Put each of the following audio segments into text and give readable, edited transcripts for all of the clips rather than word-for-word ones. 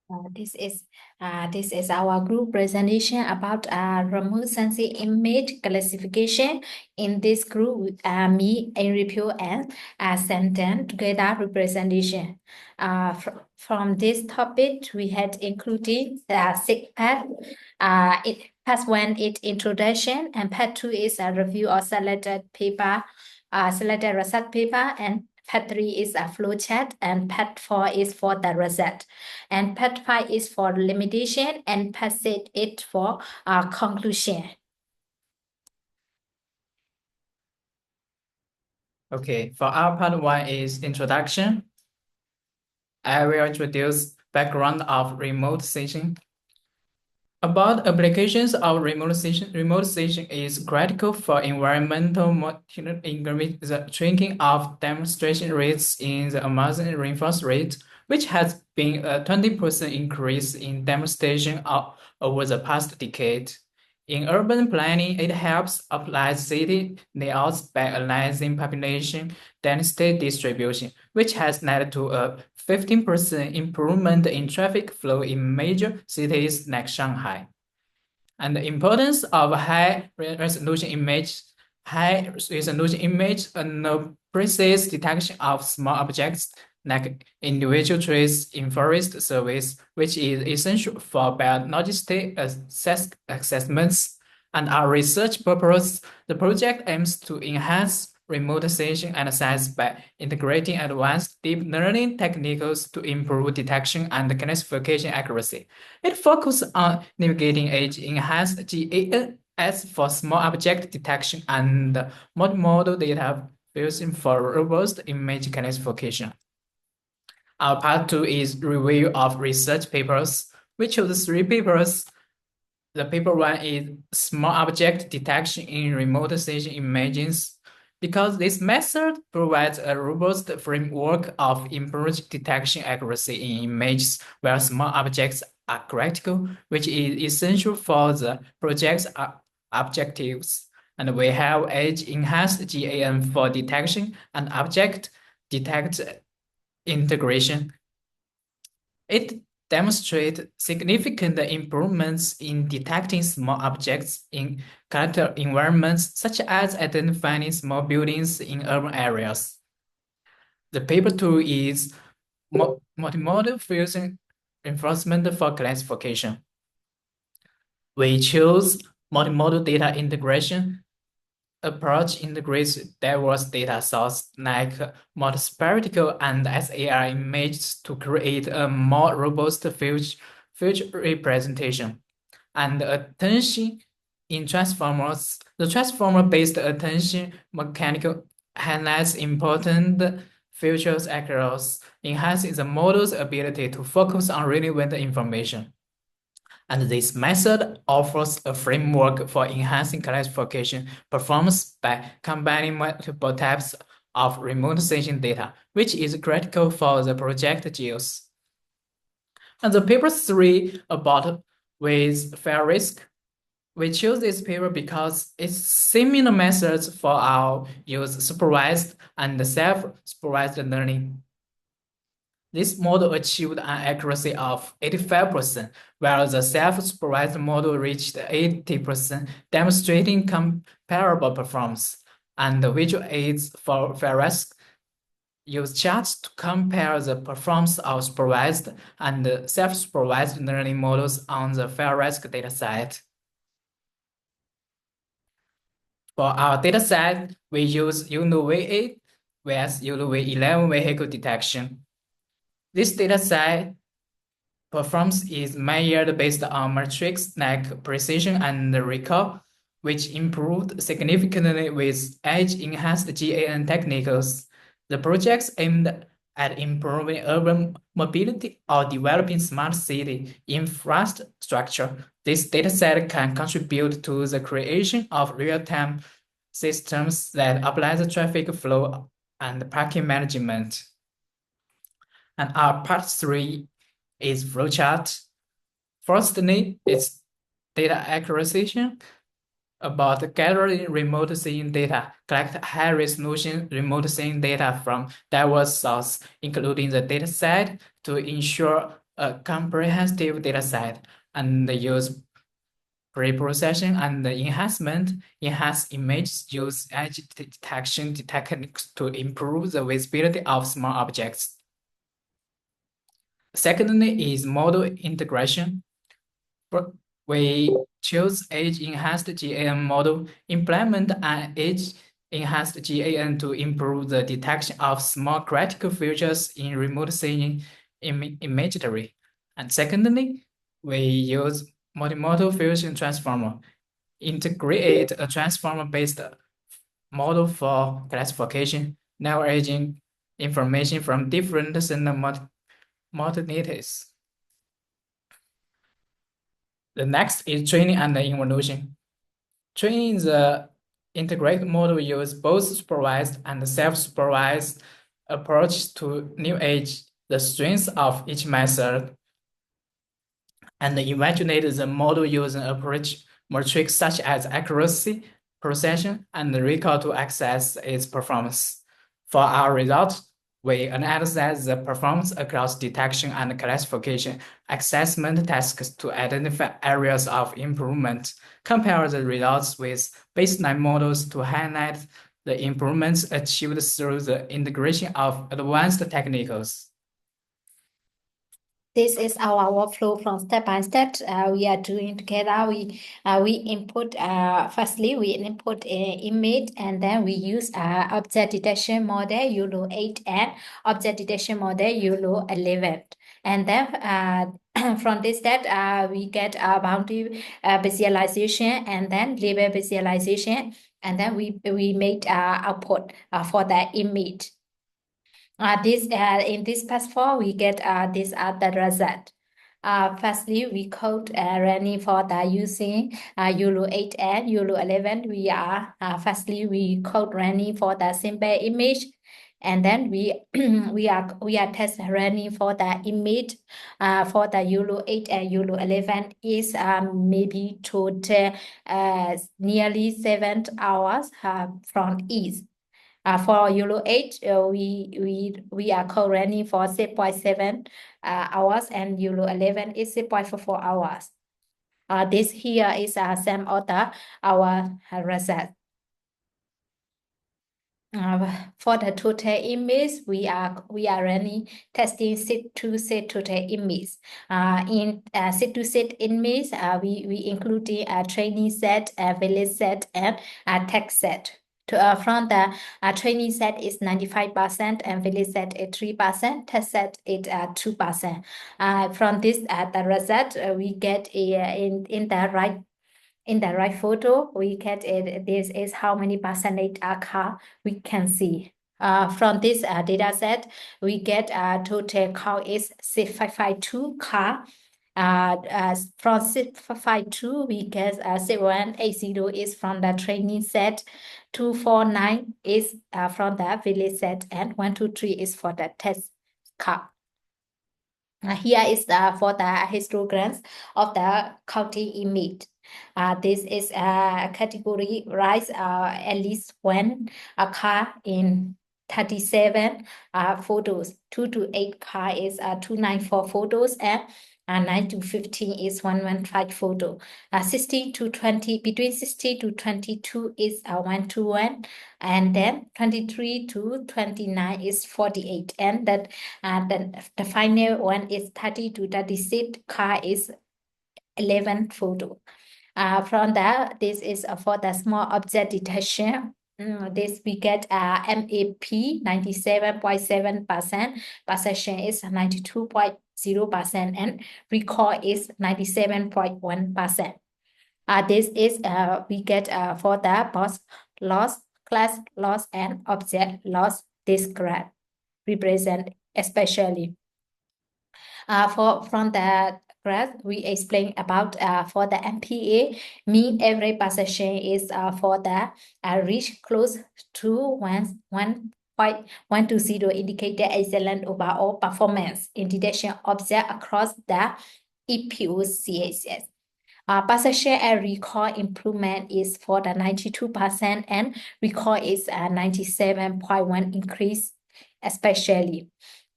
This is our group presentation about remote sensing image classification. In this group, me, Enripio, and Santan together representation. From this topic, we had included six part. Part one is introduction, and part two is a review of selected paper, selected research paper, and part three is a flowchart, and part four is for the result. And part 5 is for limitation, and part 6 is for conclusion. Okay, for our part one is introduction. I will introduce background of remote sensing. About applications of remote sensing is critical for environmental monitoring, the shrinking of demonstration rates in the Amazon rainforest rate, which has been a 20% increase in demonstration over the past decade. In urban planning, it helps apply city layouts by analyzing population density distribution, which has led to a 15% improvement in traffic flow in major cities like Shanghai. And the importance of high resolution image and precise detection of small objects like individual trees in forest surveys, which is essential for biologistic assessments. And our research purpose, the project aims to enhance remote sensing analysis by integrating advanced deep learning techniques to improve detection and classification accuracy. It focuses on navigating edge enhanced GANs for small object detection and multimodal data fusion for robust image classification. Our part two is review of research papers. We chose three papers. The paper one is small object detection in remote sensing images, because this method provides a robust framework of improved detection accuracy in images where small objects are critical, which is essential for the project's objectives. And we have edge-enhanced GAN for detection and object detect integration. It demonstrates significant improvements in detecting small objects in character environments, such as identifying small buildings in urban areas. The paper two is multimodal fusion reinforcement for classification. We choose multimodal data integration approach integrates diverse data sources like multispectral and SAR images to create a more robust future representation. And attention in transformers, the transformer-based attention mechanical highlights important features across, enhancing the model's ability to focus on relevant information. And this method offers a framework for enhancing classification performance by combining multiple types of remote sensing data, which is critical for the project use. And the paper three about with fair risk. We choose this paper because it's similar methods for our use supervised and self-supervised learning. This model achieved an accuracy of 85%, while the self-supervised model reached 80%, demonstrating comparable performance. And the visual aids for Ferris use charts to compare the performance of supervised and self-supervised learning models on the Ferris dataset. For our dataset, we use UNO-V8 with UNO-V11 vehicle detection. This dataset performance is measured based on metrics like precision and recall, which improved significantly with edge-enhanced GAN techniques. The projects aimed at improving urban mobility or developing smart city infrastructure. This dataset can contribute to the creation of real-time systems that apply the traffic flow and parking management. And our part three is flowchart. Firstly, it's data acquisition. About gathering remote sensing data, collect high-resolution remote sensing data from diverse sources, including the dataset, to ensure a comprehensive dataset and use pre-processing and enhancement, enhance image use edge detection techniques to improve the visibility of small objects. Secondly is model integration. We choose edge-enhanced GAN model, implement an edge-enhanced GAN to improve the detection of small critical features in remote sensing imagery. And secondly, we use multimodal fusion transformer, integrate a transformer-based model for classification, leveraging information from different signal modalities. The next is training and evolution. Training the integrated model use both supervised and self-supervised approach to new age the strengths of each method and evaluate the model using approach metrics such as accuracy, precision, and recall to access its performance. For our results, we analyze the performance across detection and classification assessment tasks to identify areas of improvement, compare the results with baseline models to highlight the improvements achieved through the integration of advanced techniques. This is our workflow from step by step. We are doing together. We input firstly we input an image and then we use object detection model YOLO 8 and object detection model YOLO 11. And then from this step we get a boundary visualization and then label visualization, and then we make output for the image. In this pass4 we get this the result. Firstly, we code running for the using YOLO 8 and YOLO 11. Firstly we code running for the simple image, and then we are test running for the image for the YOLO 8 and YOLO 11 is maybe total nearly 7 hours from each. For YOLO 8, we are running for 6.7 hours, and YOLO 11 is 6.44 hours. This here is same order our result. For the total image, we are running testing set to set total image. In set to set image, we including a training set, a valid set, and a text set. From the training set is 95% and valid set is 3%, test set is 2%. From this, the result we get in the right photo, we get it. This is how many percentage car we can see. From this data set, we get total count is 6552 car. From 6552, we get 7180 is from the training set, 249 is from the village set, and 123 is for the test car. Here is for the histograms of the counting image. This is categorized at least one car in 37 photos. 2 to 8 car is 294 photos, and 9 to 15 is 115 photo. 16 to 20, between 60 to 22 is 1 to 1, and then 23 to 29 is 48, and that the final one is 30 to 36 car is 11 photo. From that, this is for the small object detection. This we get MAP 97.7%, precision is 92.0%, and recall is 97.1%. This is we get for the box loss, class loss, and object loss. This graph represent especially. From the graph, we explain about for the MPA, mean average precision is for the reach close to 1.120 indicate the excellent overall performance in detection object across the EPU CSS. Precision and recall improvement is for the 92%, and recall is 97.1 increase especially.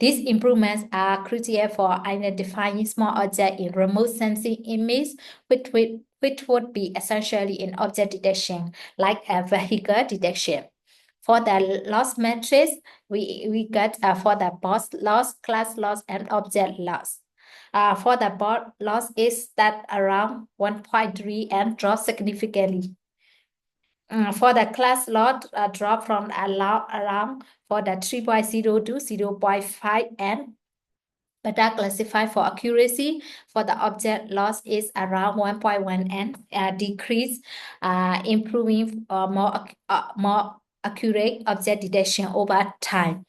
These improvements are crucial for identifying small objects in remote sensing images, which would be essentially in object detection, like a vehicle detection. For the loss matrix, we get for the boss loss, class loss, and object loss. For the boss loss is that around 1.3 and drop significantly. For the class lot drop from around for the 3.0 to 0.5 and better classified for accuracy. For the object loss is around 1.1 and decrease, improving more accurate object detection over time.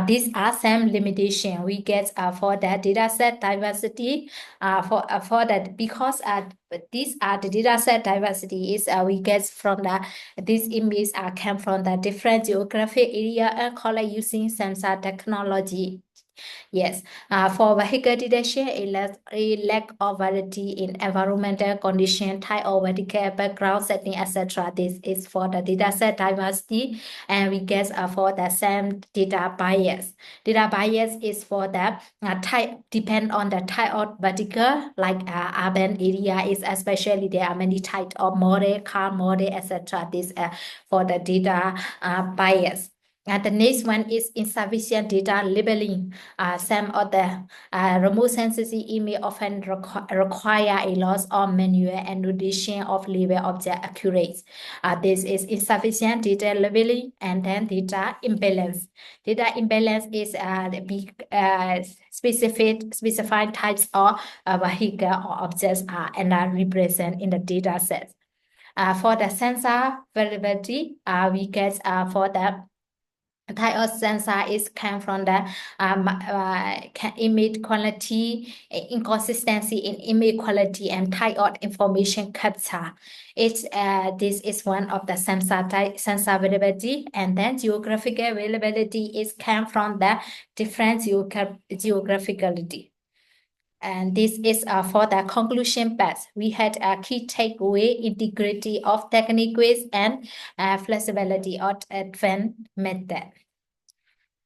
These are some limitation we get for the dataset diversity. For that, because these are the dataset diversity is we get from these images come from the different geographic area and collect using sensor technology. Yes, for vehicle detection, a lack of variety in environmental condition, type of vehicle background setting, etc. This is for the dataset diversity, and we get for the same data bias. Data bias is for the type, depend on the type of vehicle, like urban area is especially there are many types of model, car model, etc. This for the data bias. And the next one is insufficient data labeling. Some of the remote sensing image often require a lot of manual annotation of label object accurate. This is insufficient data labeling and then data imbalance. Data imbalance is specified types of vehicle or objects and are represented in the data set. For the sensor variability, we get for the type of sensor is come from the image quality, inconsistency in image quality, and type of information capture. This is one of the sensor availability, and then geographical availability is come from the different geographicality. And this is for the conclusion part. We had a key takeaway: integrity of techniques and flexibility of advanced method.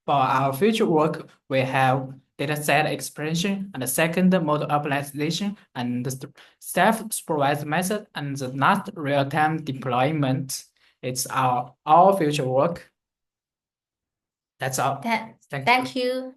For our future work, we have dataset expansion and the second model optimization and the self-supervised method and the not real-time deployment. It's our all future work. That's all. Thank you. Thank you.